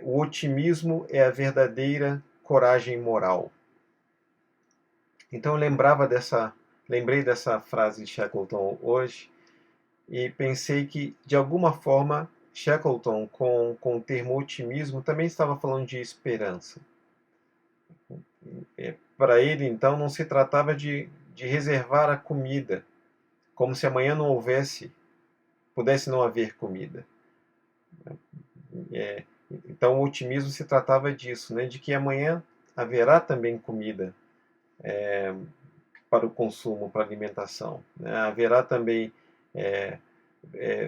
o otimismo é a verdadeira coragem moral. Então eu lembrei dessa frase de Shackleton hoje e pensei que, de alguma forma, Shackleton, com o termo otimismo, também estava falando de esperança. Para ele, então, não se tratava de reservar a comida, como se amanhã não pudesse não haver comida. É, então, o otimismo se tratava disso, né, de que amanhã haverá também comida para o consumo, para a alimentação. Né? Haverá também,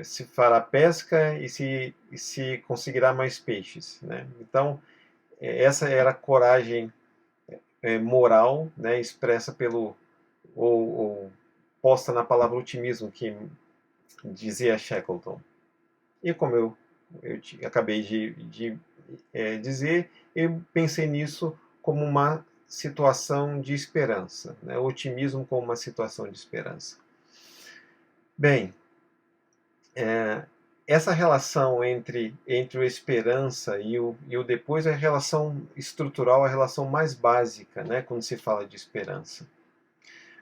se fará pesca e se conseguirá mais peixes. Né? Então, essa era a coragem moral, né, expressa ou posta na palavra otimismo, que dizia Shackleton. E como eu acabei de dizer, eu pensei nisso como uma situação de esperança, né? O otimismo como uma situação de esperança. Bem, essa relação entre a esperança e o depois é a relação estrutural, a relação mais básica, né, quando se fala de esperança.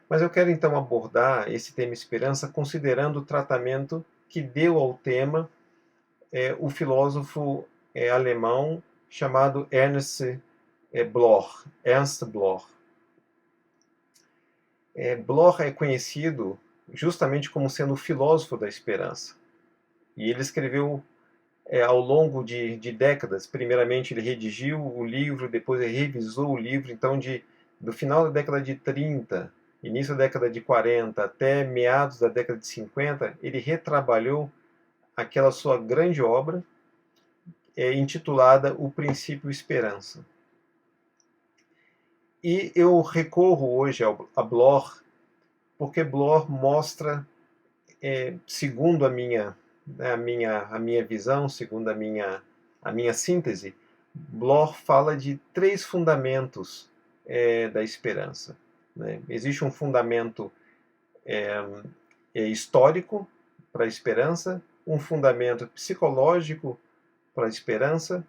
Mas eu quero então abordar esse tema esperança considerando o tratamento que deu ao tema o filósofo alemão chamado Bloch, Ernst Bloch. Bloch é conhecido justamente como sendo o filósofo da esperança. E ele escreveu ao longo de décadas. Primeiramente ele redigiu o livro, depois ele revisou o livro. Então, do final da década de 30, início da década de 40, até meados da década de 50, ele retrabalhou aquela sua grande obra, intitulada O Princípio Esperança. E eu recorro hoje a Bloch, porque Bloch mostra, segundo a minha visão, segundo a minha síntese, Bloch fala de três fundamentos da esperança. Né? Existe um fundamento histórico para a esperança, um fundamento psicológico para a esperança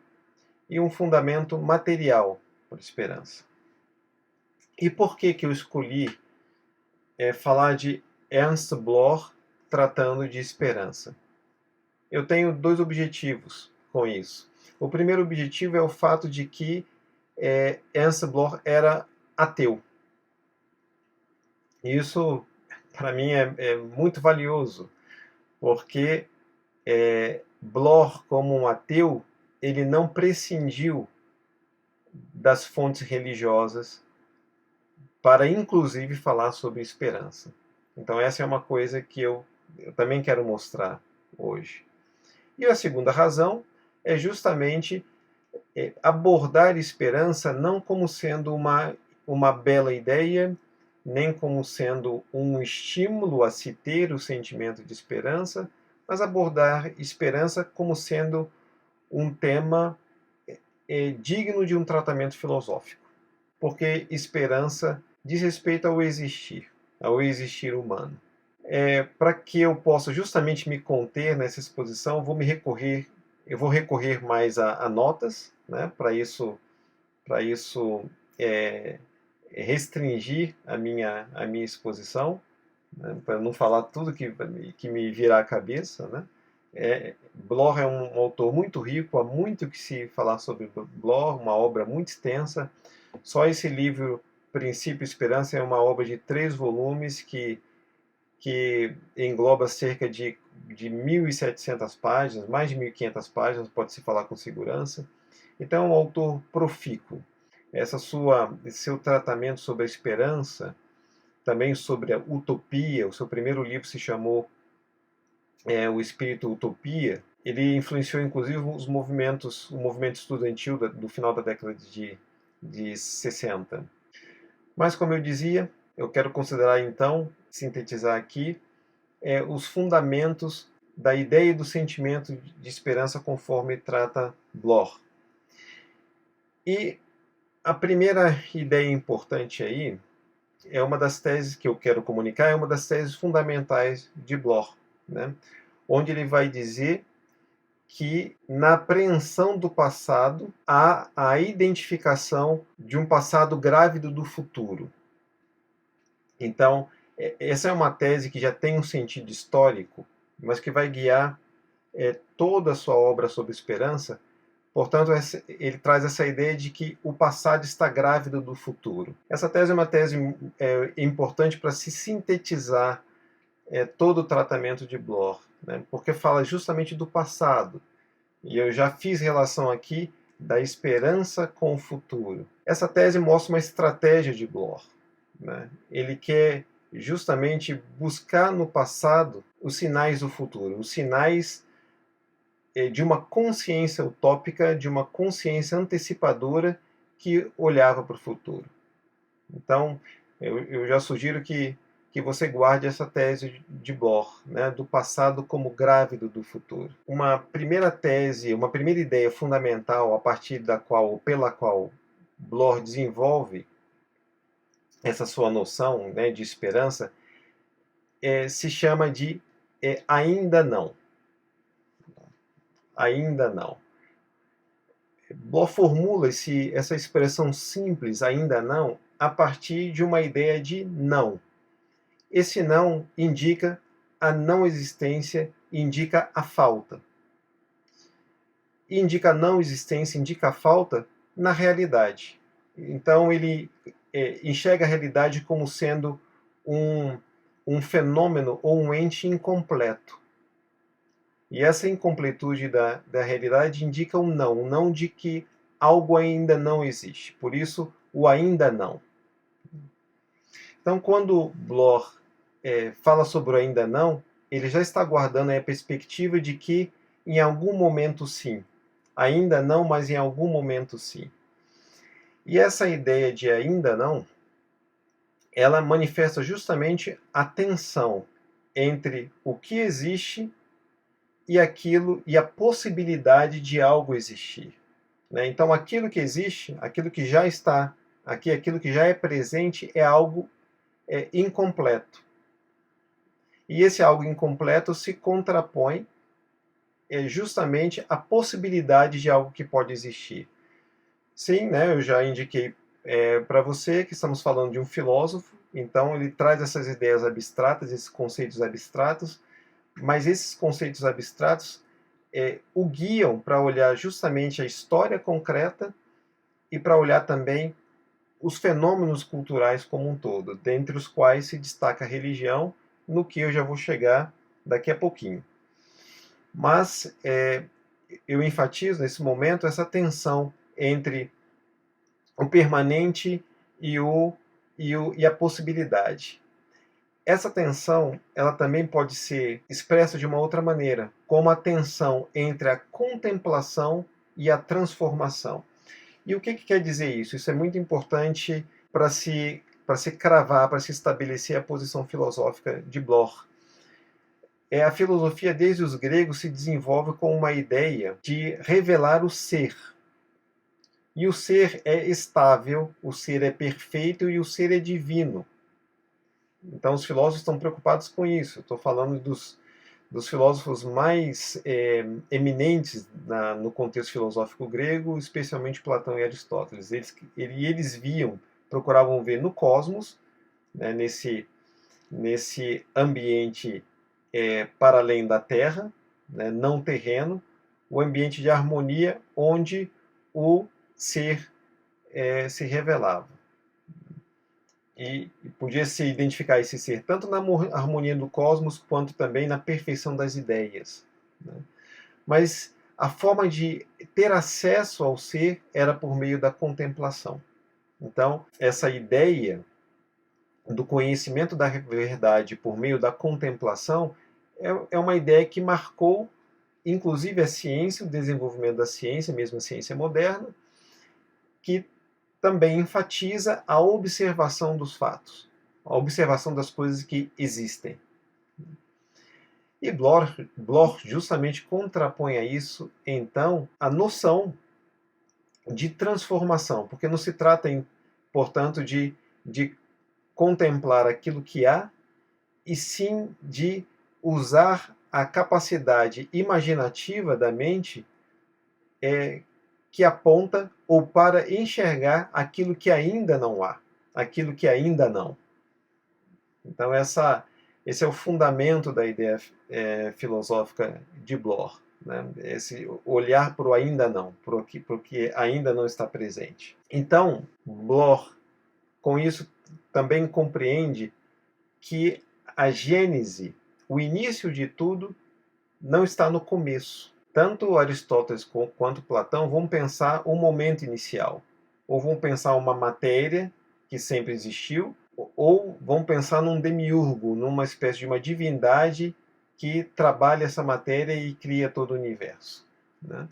e um fundamento material para a esperança. E por que eu escolhi falar de Ernst Bloch tratando de esperança? Eu tenho dois objetivos com isso. O primeiro objetivo é o fato de que Ernst Bloch era ateu. Isso, para mim, é muito valioso, porque Bloch, como um ateu, ele não prescindiu das fontes religiosas para, inclusive, falar sobre esperança. Então, essa é uma coisa que eu também quero mostrar hoje. E a segunda razão é justamente abordar esperança não como sendo uma bela ideia, nem como sendo um estímulo a se ter o sentimento de esperança, mas abordar esperança como sendo um tema digno de um tratamento filosófico. Porque esperança diz respeito ao existir humano. Para que eu possa justamente me conter nessa exposição, eu vou recorrer mais a notas, né, para isso restringir a minha exposição, né, para não falar tudo que me virá à cabeça. Né. Bloch é um autor muito rico, há muito que se falar sobre Bloch, uma obra muito extensa. Só esse livro, Princípio e Esperança, é uma obra de 3 volumes que engloba cerca de 1.700 páginas, mais de 1.500 páginas, pode-se falar com segurança. Então, é um autor profícuo. Esse seu tratamento sobre a esperança, também sobre a utopia, o seu primeiro livro se chamou O Espírito Utopia, ele influenciou inclusive o movimento estudantil do final da década de 60. Mas, como eu dizia, eu quero considerar então, sintetizar aqui, os fundamentos da ideia e do sentimento de esperança conforme trata Bloch. E a primeira ideia importante aí é uma das teses que eu quero comunicar, é uma das teses fundamentais de Bloch, né? Onde ele vai dizer que na apreensão do passado há a identificação de um passado grávido do futuro. Então, essa é uma tese que já tem um sentido histórico, mas que vai guiar toda a sua obra sobre esperança. Portanto, ele traz essa ideia de que o passado está grávido do futuro. Essa tese é uma tese importante para se sintetizar todo o tratamento de Bloch, né? Porque fala justamente do passado. E eu já fiz relação aqui da esperança com o futuro. Essa tese mostra uma estratégia de Bloch, né? Ele quer justamente buscar no passado os sinais do futuro, os sinais de uma consciência utópica, de uma consciência antecipadora que olhava para o futuro. Então, eu já sugiro que você guarde essa tese de Bloch, né, do passado como grávido do futuro. Uma primeira tese, uma primeira ideia fundamental a partir da qual, pela qual Bloch desenvolve essa sua noção, né, de esperança, se chama de ainda não. Ainda não. Bloch formula essa expressão simples, ainda não, a partir de uma ideia de não. Esse não indica a não existência, indica a falta. Indica a não existência, indica a falta na realidade. Então ele enxerga a realidade como sendo um fenômeno ou um ente incompleto. E essa incompletude da realidade indica um não de que algo ainda não existe. Por isso, o ainda não. Então, quando Bloch fala sobre o ainda não, ele já está guardando a perspectiva de que em algum momento sim. Ainda não, mas em algum momento sim. E essa ideia de ainda não, ela manifesta justamente a tensão entre o que existe e aquilo e a possibilidade de algo existir, né? Então, aquilo que existe, aquilo que já está aqui, aquilo que já é presente, é algo incompleto. E esse algo incompleto se contrapõe justamente à possibilidade de algo que pode existir. Sim, né, eu já indiquei para você que estamos falando de um filósofo, então ele traz essas ideias abstratas, esses conceitos abstratos, mas esses conceitos abstratos o guiam para olhar justamente a história concreta e para olhar também os fenômenos culturais como um todo, dentre os quais se destaca a religião, no que eu já vou chegar daqui a pouquinho. Mas eu enfatizo nesse momento essa tensão entre o permanente e a possibilidade. Essa tensão, ela também pode ser expressa de uma outra maneira, como a tensão entre a contemplação e a transformação. E o que quer dizer isso? Isso é muito importante para se cravar, para se estabelecer a posição filosófica de Bloch. A filosofia, desde os gregos, se desenvolve com uma ideia de revelar o ser. E o ser é estável, o ser é perfeito e o ser é divino. Então, os filósofos estão preocupados com isso. Estou falando dos filósofos mais eminentes no contexto filosófico grego, especialmente Platão e Aristóteles. Eles procuravam ver no cosmos, né, nesse ambiente para além da Terra, né, não terreno, o ambiente de harmonia onde o ser se revelava. E podia se identificar esse ser tanto na harmonia do cosmos quanto também na perfeição das ideias, né? Mas a forma de ter acesso ao ser era por meio da contemplação. Então, essa ideia do conhecimento da verdade por meio da contemplação é uma ideia que marcou, inclusive, a ciência, o desenvolvimento da ciência, mesmo a ciência moderna, que também enfatiza a observação dos fatos, a observação das coisas que existem. E Bloch justamente contrapõe a isso, então, a noção de transformação, porque não se trata, portanto, de contemplar aquilo que há, e sim de usar a capacidade imaginativa da mente que aponta ou para enxergar aquilo que ainda não há, aquilo que ainda não. Então, esse é o fundamento da ideia filosófica de Bloch, né? Esse olhar para o ainda não, para o que ainda não está presente. Então, Bloch, com isso, também compreende que a gênese, o início de tudo, não está no começo. Tanto Aristóteles quanto Platão vão pensar o momento inicial, ou vão pensar uma matéria que sempre existiu, ou vão pensar num demiurgo, numa espécie de uma divindade que trabalha essa matéria e cria todo o universo, né?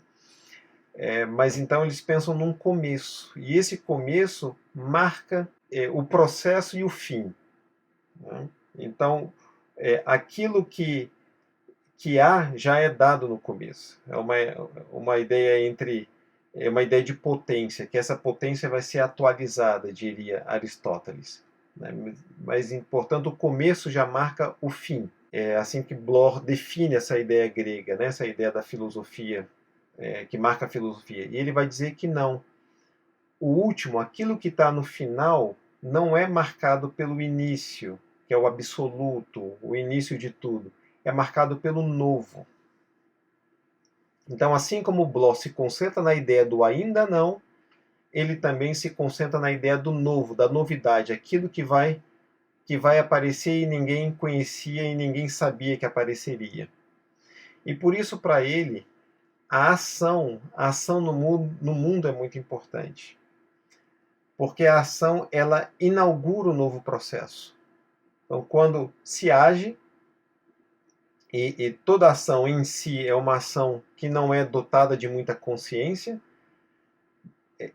Mas então eles pensam num começo, e esse começo marca o processo e o fim, né? Então, aquilo que há já é dado no começo. É uma ideia uma ideia de potência, que essa potência vai ser atualizada, diria Aristóteles, né? Mas, portanto, o começo já marca o fim. É assim que Bloch define essa ideia grega, né? Essa ideia da filosofia, que marca a filosofia. E ele vai dizer que não. O último, aquilo que está no final, não é marcado pelo início, que é o absoluto, o início de tudo. É marcado pelo novo. Então, assim como o Bloch se concentra na ideia do ainda não, ele também se concentra na ideia do novo, da novidade, aquilo que vai aparecer e ninguém conhecia e ninguém sabia que apareceria. E por isso, para ele, a ação no mundo é muito importante. Porque a ação, ela inaugura o novo processo. Então, quando se age, e toda ação em si é uma ação que não é dotada de muita consciência,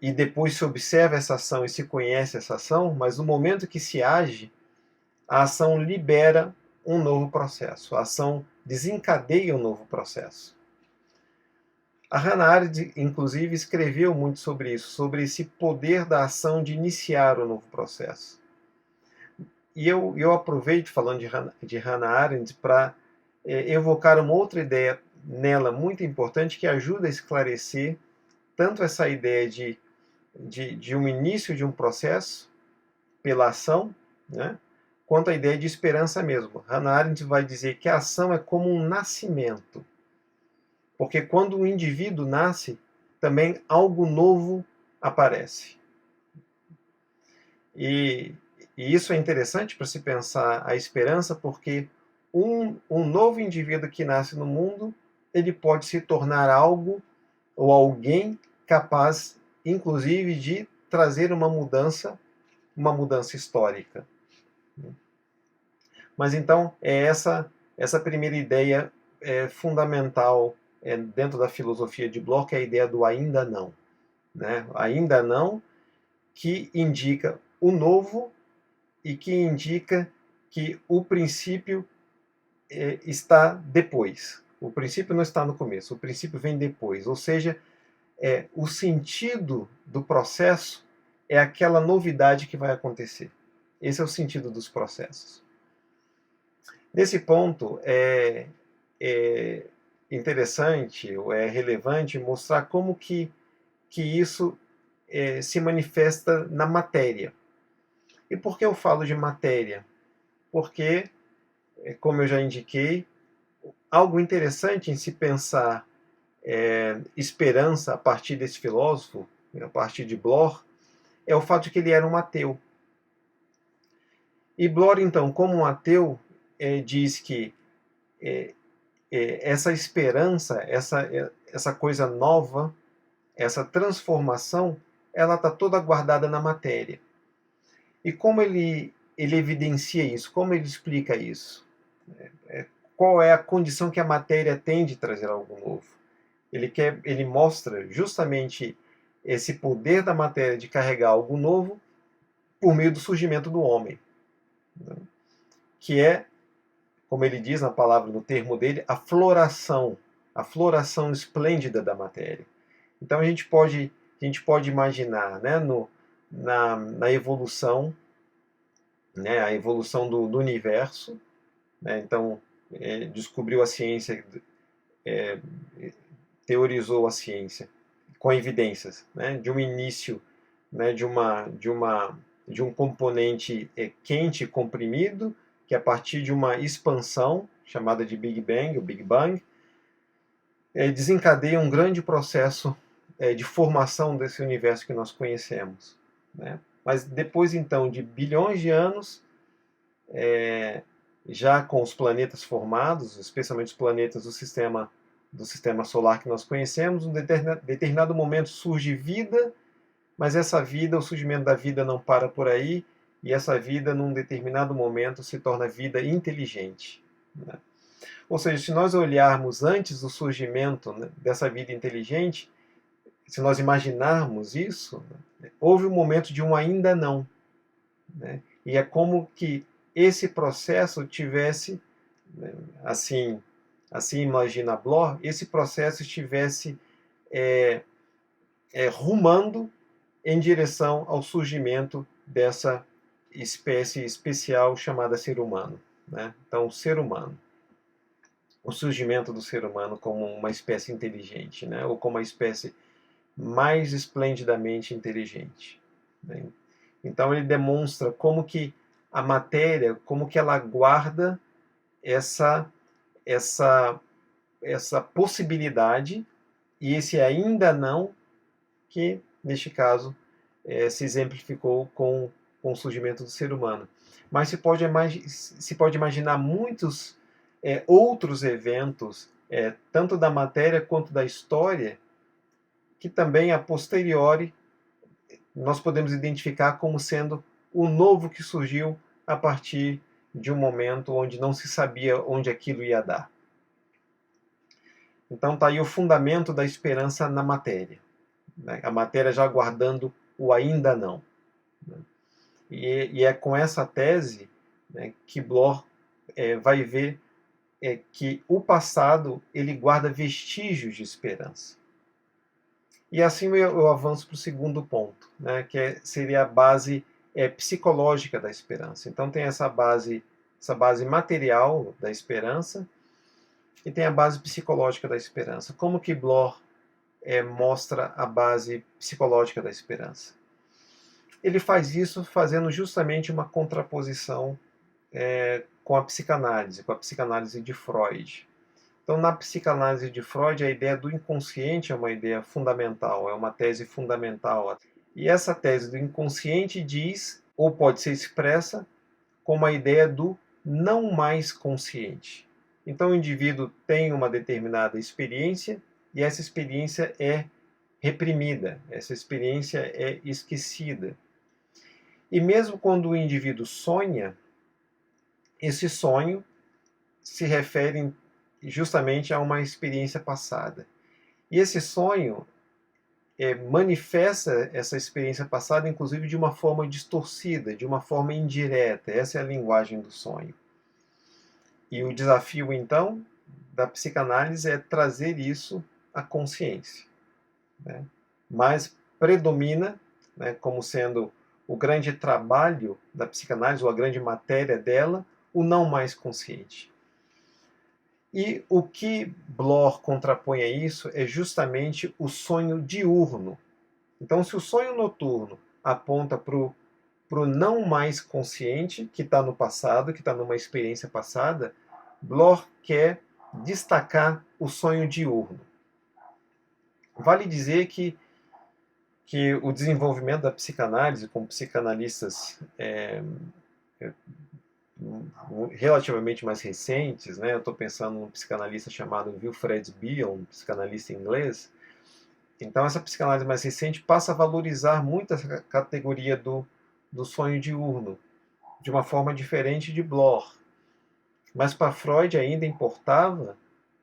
e depois se observa essa ação e se conhece essa ação, mas no momento que se age, a ação libera um novo processo, a ação desencadeia um novo processo. A Hannah Arendt, inclusive, escreveu muito sobre isso, sobre esse poder da ação de iniciar um novo processo. E eu aproveito, falando de Hannah Arendt, para evocar uma outra ideia nela muito importante que ajuda a esclarecer tanto essa ideia de um início de um processo pela ação, né, quanto a ideia de esperança mesmo. Hannah Arendt vai dizer que a ação é como um nascimento, porque quando o indivíduo nasce, também algo novo aparece. E isso é interessante para se pensar a esperança, porque um novo indivíduo que nasce no mundo, ele pode se tornar algo ou alguém capaz, inclusive, de trazer uma mudança histórica. Mas então, essa primeira ideia fundamental dentro da filosofia de Bloch, é a ideia do ainda não, né? Ainda não, que indica o novo e que indica que o princípio está depois. O princípio não está no começo, o princípio vem depois. Ou seja, o sentido do processo é aquela novidade que vai acontecer. Esse é o sentido dos processos. Nesse ponto, é interessante, ou é relevante mostrar como que isso se manifesta na matéria. E por que eu falo de matéria? Porque, como eu já indiquei, algo interessante em se pensar esperança a partir desse filósofo, a partir de Bloch, é o fato de que ele era um ateu. E Bloch, então, como um ateu, diz que essa esperança, essa coisa nova, essa transformação, ela está toda guardada na matéria. E como ele evidencia isso? Como ele explica isso? Qual é a condição que a matéria tem de trazer algo novo? Ele mostra justamente esse poder da matéria de carregar algo novo por meio do surgimento do homem, né? Que é, como ele diz na palavra, no termo dele, a floração esplêndida da matéria. Então a gente pode imaginar, né, na evolução, né, a evolução do universo, né? Então descobriu a ciência, teorizou a ciência com evidências, né, de um início, né, de um componente quente comprimido, que a partir de uma expansão chamada de Big Bang, o Big Bang, desencadeia um grande processo de formação desse universo que nós conhecemos, né? Mas depois então de bilhões de anos, já com os planetas formados, especialmente os planetas do sistema solar que nós conhecemos, em determinado momento surge vida, mas essa vida, o surgimento da vida não para por aí, e essa vida, num determinado momento, se torna vida inteligente, né? Ou seja, se nós olharmos antes do surgimento, né, dessa vida inteligente, se nós imaginarmos isso, né, houve um momento de um ainda não, né? E é como que esse processo tivesse, né, assim imagina Bloch, esse processo estivesse rumando em direção ao surgimento dessa espécie especial chamada ser humano, né? Então, o ser humano, o surgimento do ser humano como uma espécie inteligente, né? Ou como uma espécie mais esplendidamente inteligente, né? Então ele demonstra como que a matéria, como que ela guarda essa essa essa possibilidade e esse ainda não, que neste caso se exemplificou com o surgimento do ser humano. Mas se pode imaginar muitos outros eventos, tanto da matéria quanto da história, que também a posteriori nós podemos identificar como sendo o novo que surgiu a partir de um momento onde não se sabia onde aquilo ia dar. Então está aí o fundamento da esperança na matéria, né? A matéria já aguardando o ainda não, né? E é com essa tese, né, que Bloch vai ver que o passado ele guarda vestígios de esperança. E assim eu avanço para o segundo ponto, né, que seria a base psicológica da esperança. Então tem essa base material da esperança e tem a base psicológica da esperança. Como que Bloch mostra a base psicológica da esperança? Ele faz isso fazendo justamente uma contraposição com a psicanálise de Freud. Então, na psicanálise de Freud, a ideia do inconsciente é uma ideia fundamental, é uma tese fundamental. E essa tese do inconsciente diz, ou pode ser expressa, como a ideia do não mais consciente. Então, o indivíduo tem uma determinada experiência e essa experiência é reprimida, essa experiência é esquecida. E mesmo quando o indivíduo sonha, esse sonho se refere justamente a uma experiência passada. E esse sonho manifesta essa experiência passada, inclusive, de uma forma distorcida, de uma forma indireta. Essa é a linguagem do sonho. E o desafio, então, da psicanálise é trazer isso à consciência, né? Mas predomina, né, como sendo o grande trabalho da psicanálise, ou a grande matéria dela, o não mais consciente. E o que Bloch contrapõe a isso é justamente o sonho diurno. Então, se o sonho noturno aponta para o não mais consciente, que está no passado, que está numa experiência passada, Bloch quer destacar o sonho diurno. Vale dizer que o desenvolvimento da psicanálise com psicanalistas relativamente mais recentes, né? Eu estou pensando num psicanalista chamado Wilfred Bion, um psicanalista inglês. Então, essa psicanálise mais recente passa a valorizar muito essa categoria do sonho diurno, de uma forma diferente de Bloch. Mas para Freud ainda importava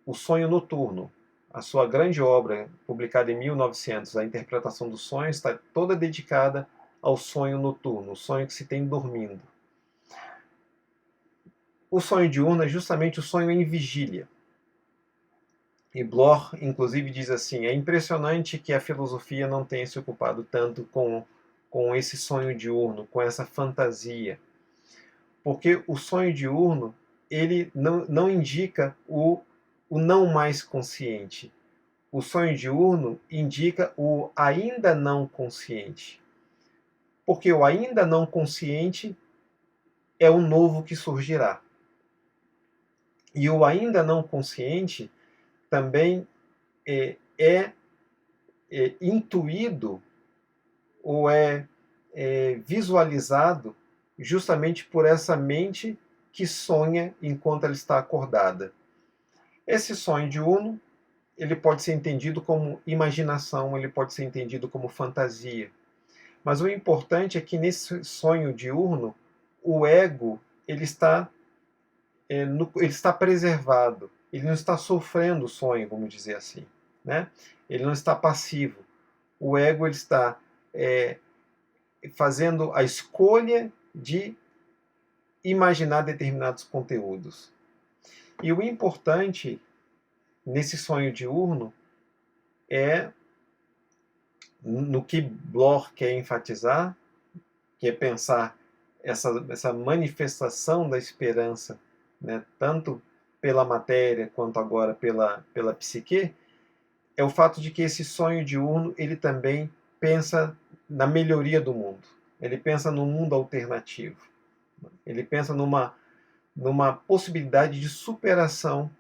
o sonho noturno. A sua grande obra, publicada em 1900, A Interpretação dos Sonhos, está toda dedicada ao sonho noturno, o sonho que se tem dormindo. O sonho diurno é justamente o sonho em vigília. E Bloch, inclusive, diz assim: é impressionante que a filosofia não tenha se ocupado tanto com esse sonho diurno, com essa fantasia. Porque o sonho diurno ele não indica o não mais consciente. O sonho diurno indica o ainda não consciente. Porque o ainda não consciente é o novo que surgirá. E o ainda não consciente também é intuído ou é visualizado justamente por essa mente que sonha enquanto ela está acordada. Esse sonho diurno, ele pode ser entendido como imaginação, ele pode ser entendido como fantasia. Mas o importante é que nesse sonho diurno, o ego ele está, ele está preservado, ele não está sofrendo o sonho, vamos dizer assim. Né? Ele não está passivo. O ego ele está fazendo a escolha de imaginar determinados conteúdos. E o importante nesse sonho diurno é no que Bloch quer enfatizar, que é pensar essa manifestação da esperança, né, tanto pela matéria quanto agora pela psique, é o fato de que esse sonho diurno ele também pensa na melhoria do mundo. Ele pensa no mundo alternativo. Ele pensa numa possibilidade de superação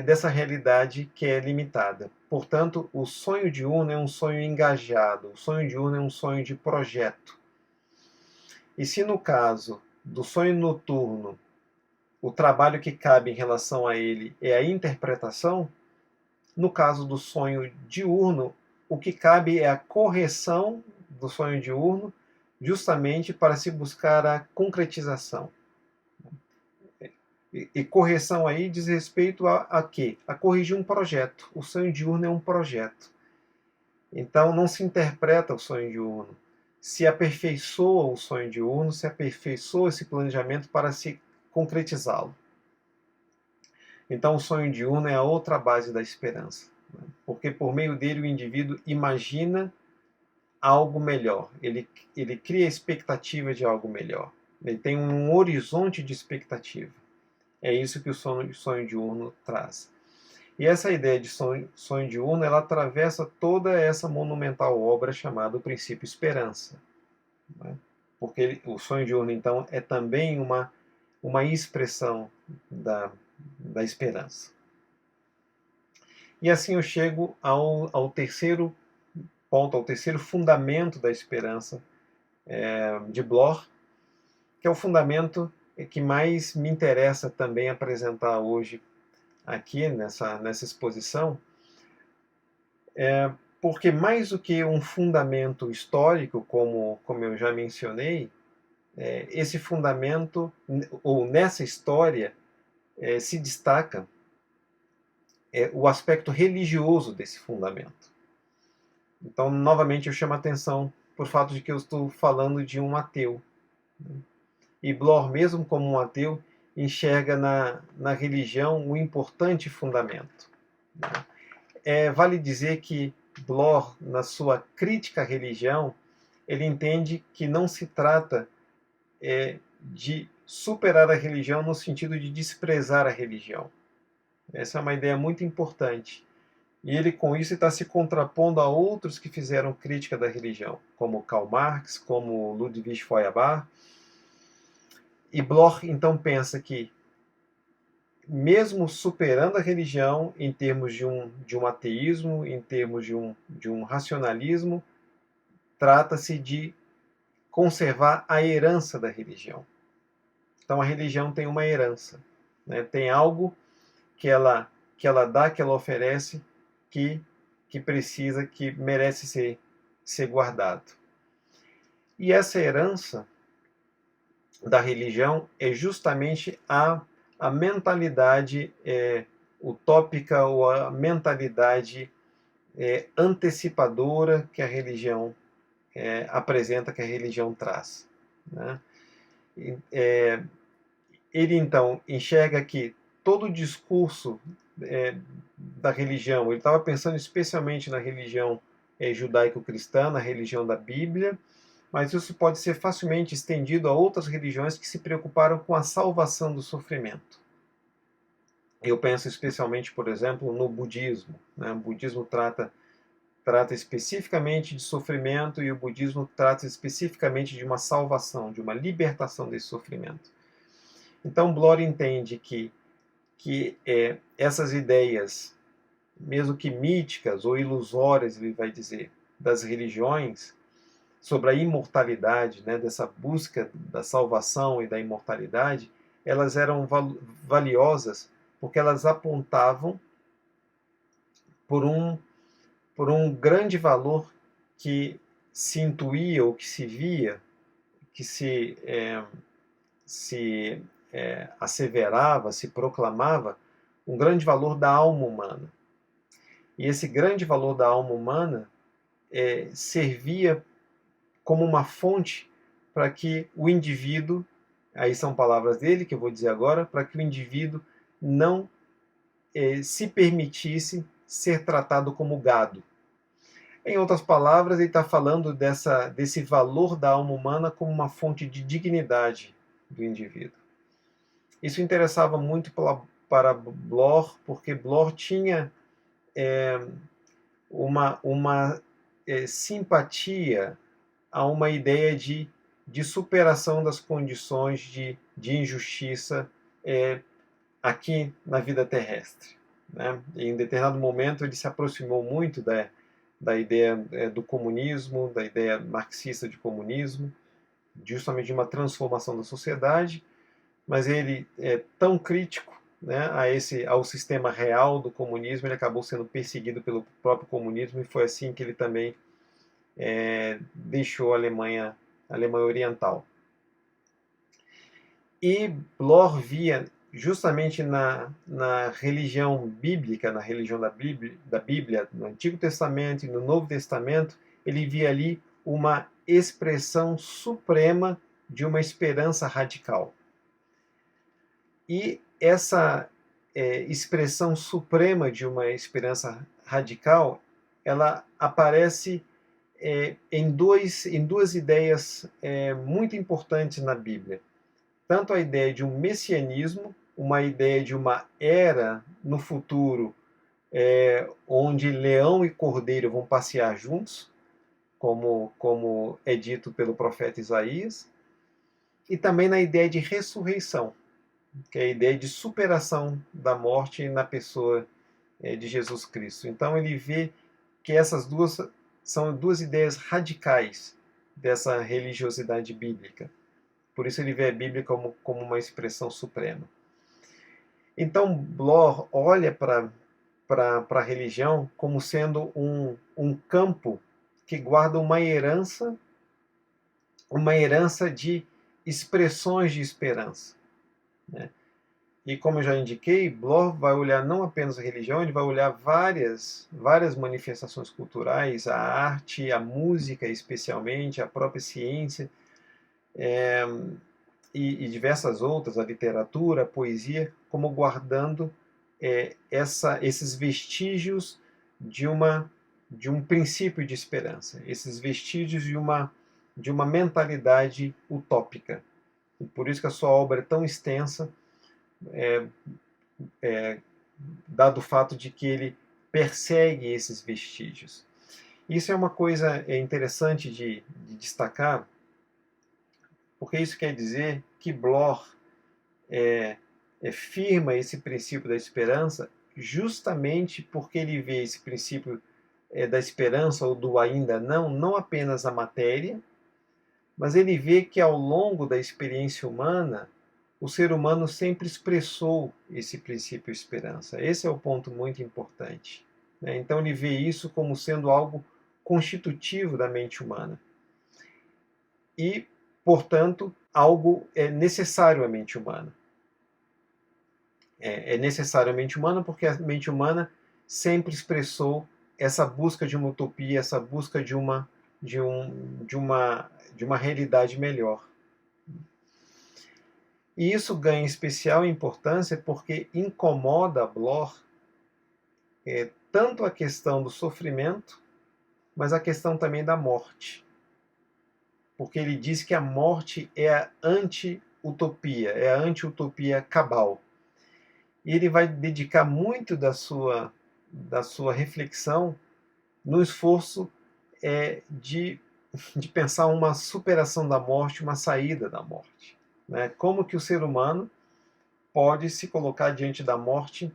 dessa realidade que é limitada. Portanto, o sonho diurno é um sonho engajado, o sonho diurno é um sonho de projeto. E se no caso do sonho noturno, o trabalho que cabe em relação a ele é a interpretação, no caso do sonho diurno, o que cabe é a correção do sonho diurno, justamente para se buscar a concretização. E correção aí diz respeito a quê? A corrigir um projeto. O sonho diurno é um projeto. Então não se interpreta o sonho diurno. Se aperfeiçoa o sonho diurno, se aperfeiçoa esse planejamento para se concretizá-lo. Então o sonho diurno é a outra base da esperança. Porque por meio dele o indivíduo imagina algo melhor. Ele cria a expectativa de algo melhor. Ele tem um horizonte de expectativa. É isso que o sonho diurno traz. E essa ideia de sonho diurno, ela atravessa toda essa monumental obra chamada O Princípio Esperança. Né? Porque o sonho diurno, então, é também uma expressão da esperança. E assim eu chego ao terceiro ponto, ao terceiro fundamento da esperança de Bloch, que é o fundamento que mais me interessa também apresentar hoje aqui nessa exposição, porque mais do que um fundamento histórico, como eu já mencionei, esse fundamento, ou nessa história, se destaca o aspecto religioso desse fundamento. Então, novamente, eu chamo a atenção por fato de que eu estou falando de um ateu. E Bloch, mesmo como um ateu, enxerga na religião um importante fundamento. Vale dizer que Bloch, na sua crítica à religião, ele entende que não se trata de superar a religião no sentido de desprezar a religião. Essa é uma ideia muito importante. E ele, com isso, está se contrapondo a outros que fizeram crítica da religião, como Karl Marx, como Ludwig Feuerbach. E Bloch, então, pensa que, mesmo superando a religião em termos de um ateísmo, em termos de um racionalismo, trata-se de conservar a herança da religião. Então a religião tem uma herança, né? Tem algo que ela dá, que ela oferece, que precisa, que merece ser guardado. E essa herança da religião é justamente a mentalidade utópica, ou a mentalidade antecipadora que a religião apresenta, que a religião traz. Né? Ele, então, enxerga que todo o discurso da religião, ele estava pensando especialmente na religião judaico-cristã, na religião da Bíblia, mas isso pode ser facilmente estendido a outras religiões que se preocuparam com a salvação do sofrimento. Eu penso especialmente, por exemplo, no budismo. Né? O budismo trata especificamente de sofrimento e o budismo trata especificamente de uma salvação, de uma libertação desse sofrimento. Então, Bloor entende que essas ideias, mesmo que míticas ou ilusórias, ele vai dizer, das religiões, sobre a imortalidade, né, dessa busca da salvação e da imortalidade, elas eram valiosas porque elas apontavam por um grande valor que se intuía ou que se via, que se asseverava, se proclamava, um grande valor da alma humana. E esse grande valor da alma humana servia como uma fonte para que o indivíduo, aí são palavras dele que eu vou dizer agora, para que o indivíduo não se permitisse ser tratado como gado. Em outras palavras, ele está falando desse valor da alma humana como uma fonte de dignidade do indivíduo. Isso interessava muito para Bloor, porque Bloor tinha uma simpatia a uma ideia de superação das condições de injustiça aqui na vida terrestre. Né? E em determinado momento ele se aproximou muito da ideia do comunismo, da ideia marxista de comunismo, justamente de uma transformação da sociedade, mas ele é tão crítico, né, ao sistema real do comunismo, ele acabou sendo perseguido pelo próprio comunismo e foi assim que ele também deixou a Alemanha Oriental. E Bloor via justamente na religião bíblica, na religião da Bíblia, no Antigo Testamento e no Novo Testamento, ele via ali uma expressão suprema de uma esperança radical. E essa expressão suprema de uma esperança radical, ela aparece em duas ideias muito importantes na Bíblia. Tanto a ideia de um messianismo, uma ideia de uma era no futuro onde leão e cordeiro vão passear juntos, como é dito pelo profeta Isaías, e também na ideia de ressurreição, que é a ideia de superação da morte na pessoa de Jesus Cristo. Então ele vê que essas duas são duas ideias radicais dessa religiosidade bíblica. Por isso ele vê a Bíblia como uma expressão suprema. Então Bloor olha para a religião como sendo um campo que guarda uma herança de expressões de esperança. Né? E como eu já indiquei, Bloor vai olhar não apenas a religião, ele vai olhar várias manifestações culturais, a arte, a música especialmente, a própria ciência, e diversas outras, a literatura, a poesia, como guardando esses vestígios de um princípio de esperança, esses vestígios de uma mentalidade utópica. E por isso que a sua obra é tão extensa, dado o fato de que ele persegue esses vestígios. Isso é uma coisa interessante de destacar, porque isso quer dizer que Bloor firma esse princípio da esperança justamente porque ele vê esse princípio da esperança ou do ainda não apenas a matéria, mas ele vê que ao longo da experiência humana, o ser humano sempre expressou esse princípio de esperança. Esse é o ponto muito importante. Né? Então ele vê isso como sendo algo constitutivo da mente humana. E, portanto, algo necessário à mente humana. É necessário à mente humana porque a mente humana sempre expressou essa busca de uma utopia, essa busca de uma realidade melhor. E isso ganha especial importância porque incomoda Bloor tanto a questão do sofrimento, mas a questão também da morte. porque ele diz que a morte é a anti-utopia, é a anti-utopia cabal. E ele vai dedicar muito da sua reflexão no esforço de pensar uma superação da morte, uma saída da morte. Né? Como que o ser humano pode se colocar diante da morte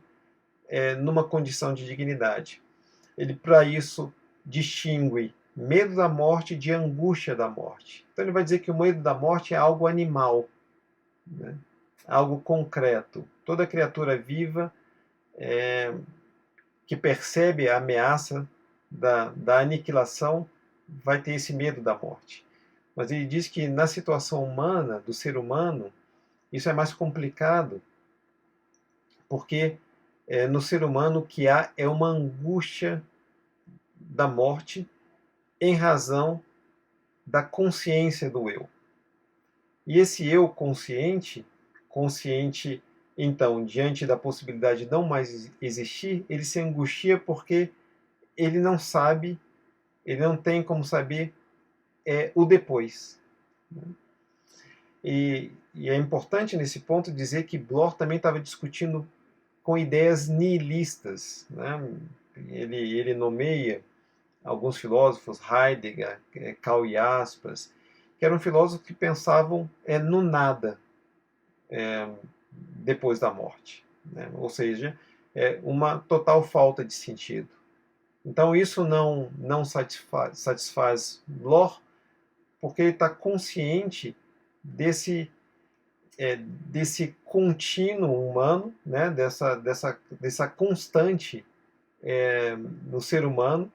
numa condição de dignidade. Ele, para isso, distingue medo da morte de angústia da morte. Então ele vai dizer que o medo da morte é algo animal, né? Algo concreto. Toda criatura viva que percebe a ameaça da aniquilação vai ter esse medo da morte. Mas ele diz que na situação humana, do ser humano, isso é mais complicado, porque no ser humano o que há é uma angústia da morte em razão da consciência do eu. E esse eu consciente, então, diante da possibilidade de não mais existir, ele se angustia porque ele não sabe, ele não tem como saber o depois. E é importante nesse ponto dizer que Bloch também estava discutindo com ideias nihilistas. Né? Ele nomeia alguns filósofos, Heidegger, Karl Jaspers, que eram filósofos que pensavam no nada depois da morte. Né? Ou seja, uma total falta de sentido. Então isso não satisfaz Bloch, porque ele está consciente desse contínuo humano, né? dessa constante no ser humano,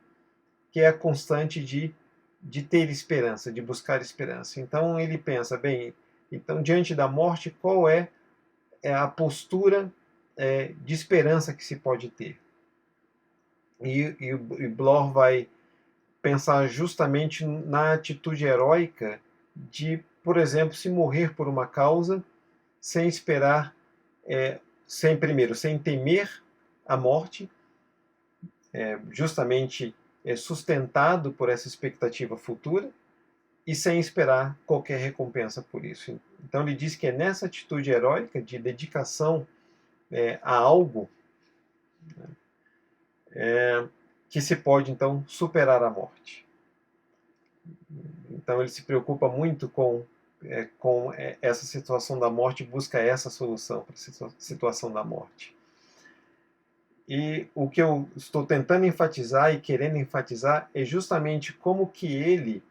que é a constante de ter esperança, de buscar esperança. Então ele pensa, bem, então diante da morte, qual é a postura de esperança que se pode ter? E Bloch vai pensar justamente na atitude heróica de, por exemplo, se morrer por uma causa sem esperar, sem temer a morte, justamente sustentado por essa expectativa futura e sem esperar qualquer recompensa por isso. Então ele diz que é nessa atitude heróica de dedicação a algo, né, que se pode então superar a morte. Então ele se preocupa muito com essa situação da morte, busca essa solução para a situação da morte. E o que eu estou tentando enfatizar e querendo enfatizar é justamente como que ele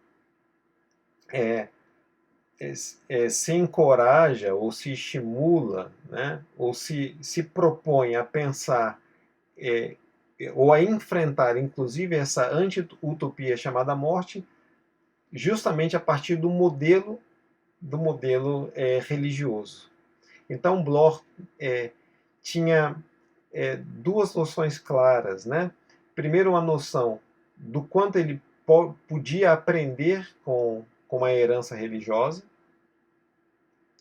se encoraja ou se estimula, né, ou se propõe a pensar ou a enfrentar, inclusive, essa anti-utopia chamada morte, justamente a partir do modelo religioso. Então Bloch tinha duas noções claras, né? Primeiro, uma noção do quanto ele podia aprender com a herança religiosa.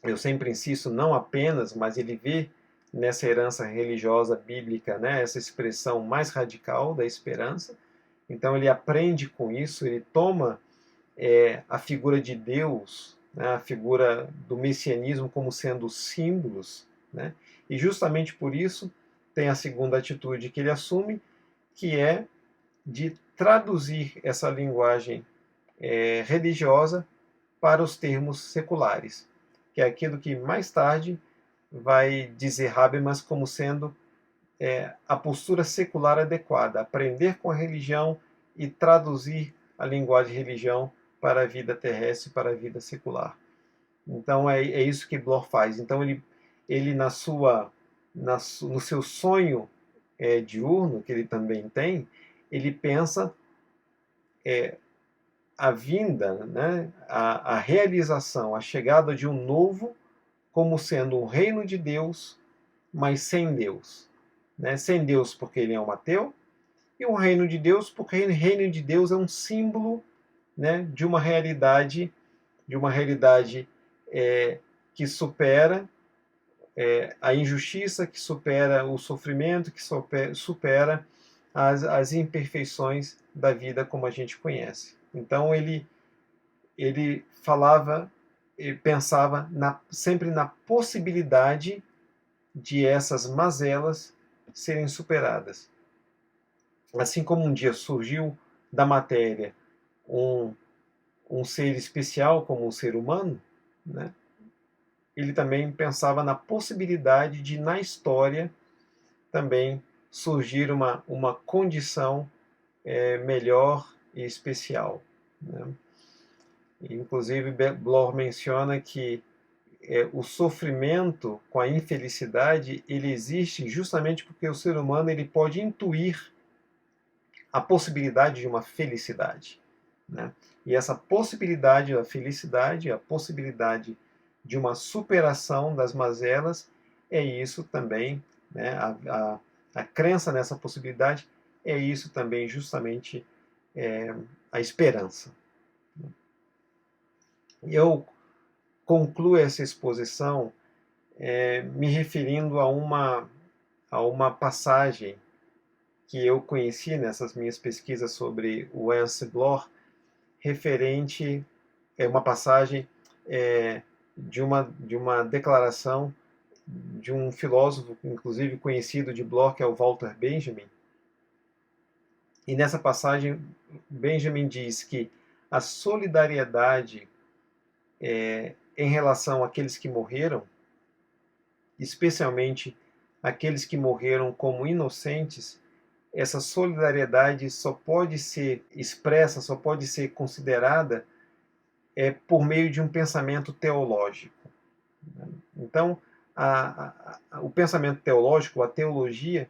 Eu sempre insisto, não apenas, mas ele vê nessa herança religiosa bíblica, né, essa expressão mais radical da esperança. Então ele aprende com isso, ele toma a figura de Deus, né, a figura do messianismo como sendo símbolos, né, e justamente por isso tem a segunda atitude que ele assume, que é de traduzir essa linguagem religiosa para os termos seculares, que é aquilo que mais tarde vai dizer Habermas como sendo a postura secular adequada, aprender com a religião e traduzir a linguagem de religião para a vida terrestre, para a vida secular. Então é isso que Bloch faz. Então ele no seu sonho diurno, que ele também tem, ele pensa a vinda, né, a realização, a chegada de um novo como sendo um reino de Deus, mas sem Deus. Né? Sem Deus porque ele é um ateu, e um reino de Deus porque o reino de Deus é um símbolo, né, de uma realidade que supera a injustiça, que supera o sofrimento, que supera as imperfeições da vida como a gente conhece. Então ele ele falava e pensava sempre na possibilidade de essas mazelas serem superadas. Assim como um dia surgiu da matéria um, um ser especial como o ser humano, né? Ele também pensava na possibilidade de, na história, também surgir uma condição melhor e especial, né? Inclusive, Bloch menciona que o sofrimento com a infelicidade ele existe justamente porque o ser humano ele pode intuir a possibilidade de uma felicidade, né? E essa possibilidade da felicidade, a possibilidade de uma superação das mazelas, é isso também, né? A crença nessa possibilidade é isso também, justamente, a esperança. Eu concluo essa exposição me referindo a uma passagem que eu conheci nessas minhas pesquisas sobre o Ernst Bloch, referente uma passagem de uma declaração de um filósofo, inclusive conhecido de Bloch, que é o Walter Benjamin. E nessa passagem, Benjamin diz que a solidariedade em relação àqueles que morreram, especialmente aqueles que morreram como inocentes, essa solidariedade só pode ser expressa, só pode ser considerada por meio de um pensamento teológico. Então, o pensamento teológico, a teologia,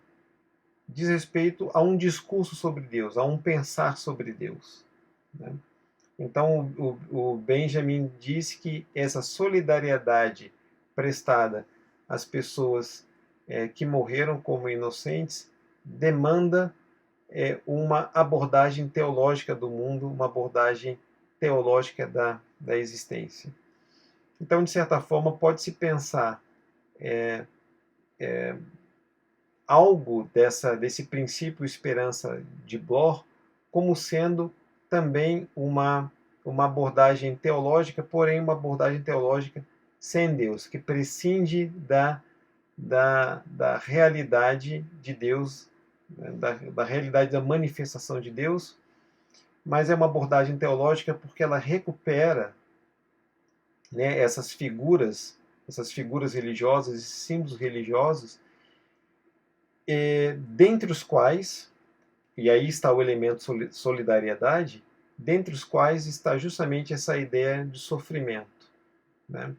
diz respeito a um discurso sobre Deus, a um pensar sobre Deus, né? Então, o Benjamin diz que essa solidariedade prestada às pessoas que morreram como inocentes demanda uma abordagem teológica do mundo, uma abordagem teológica da existência. Então, de certa forma, pode-se pensar algo desse princípio esperança de Bloch como sendo também uma abordagem teológica, porém uma abordagem teológica sem Deus, que prescinde da realidade de Deus, né, da realidade da manifestação de Deus, mas é uma abordagem teológica porque ela recupera, né, essas figuras religiosas, esses símbolos religiosos, dentre os quais, e aí está o elemento solidariedade, dentre os quais está justamente essa ideia de sofrimento, né?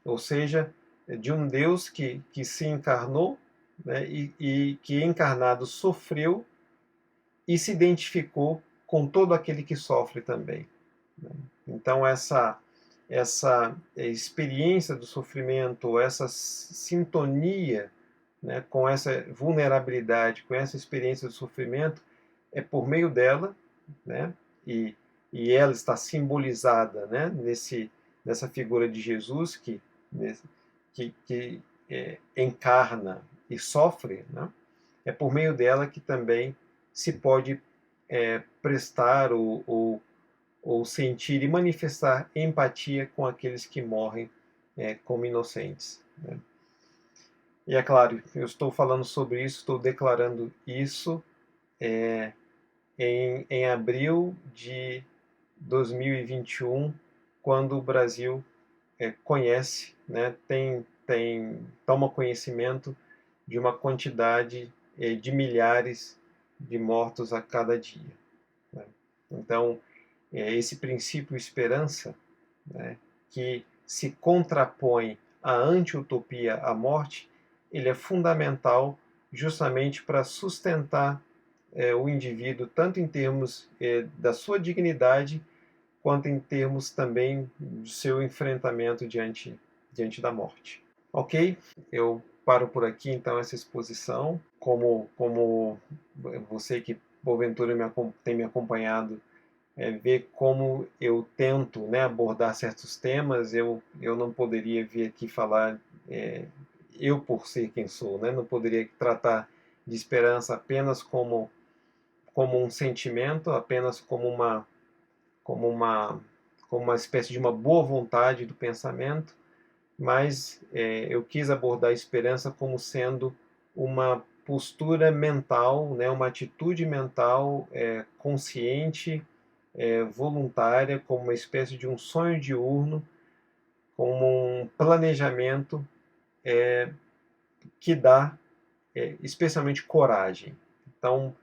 Ou seja, de um Deus que se encarnou, né, e que encarnado sofreu e se identificou com todo aquele que sofre também, né? Então essa experiência do sofrimento, essa sintonia, né, com essa vulnerabilidade, com essa experiência do sofrimento, é por meio dela, né, e, e ela está simbolizada, né, nessa figura de Jesus que encarna e sofre, né, é por meio dela que também se pode prestar ou sentir e manifestar empatia com aqueles que morrem como inocentes, né? E é claro, eu estou falando sobre isso, estou declarando isso em abril de 2021, quando o Brasil conhece, né, toma conhecimento de uma quantidade de milhares de mortos a cada dia, né? Então, esse princípio esperança, né, que se contrapõe à anti-utopia, à morte, ele é fundamental justamente para sustentar o indivíduo, tanto em termos da sua dignidade, quanto em termos também do seu enfrentamento diante da morte. Ok? Eu paro por aqui, então, essa exposição. Como você que, porventura, tem me acompanhado, ver como eu tento, né, abordar certos temas, eu não poderia vir aqui falar, eu por ser quem sou, né, não poderia tratar de esperança apenas como um sentimento, apenas como uma como uma espécie de uma boa vontade do pensamento, mas eu quis abordar a esperança como sendo uma postura mental, né, uma atitude mental consciente, voluntária, como uma espécie de um sonho diurno, como um planejamento que dá especialmente coragem. Então,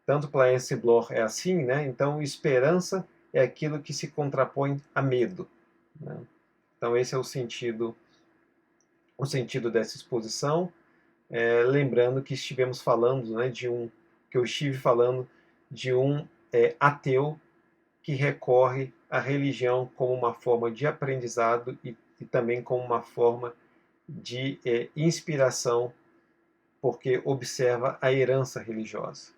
tanto para esse Bloch é assim, né? Então, esperança é aquilo que se contrapõe a medo, né? Então, esse é o sentido dessa exposição. Lembrando que estivemos falando, né, que eu estive falando de um ateu que recorre à religião como uma forma de aprendizado e também como uma forma de inspiração, porque observa a herança religiosa.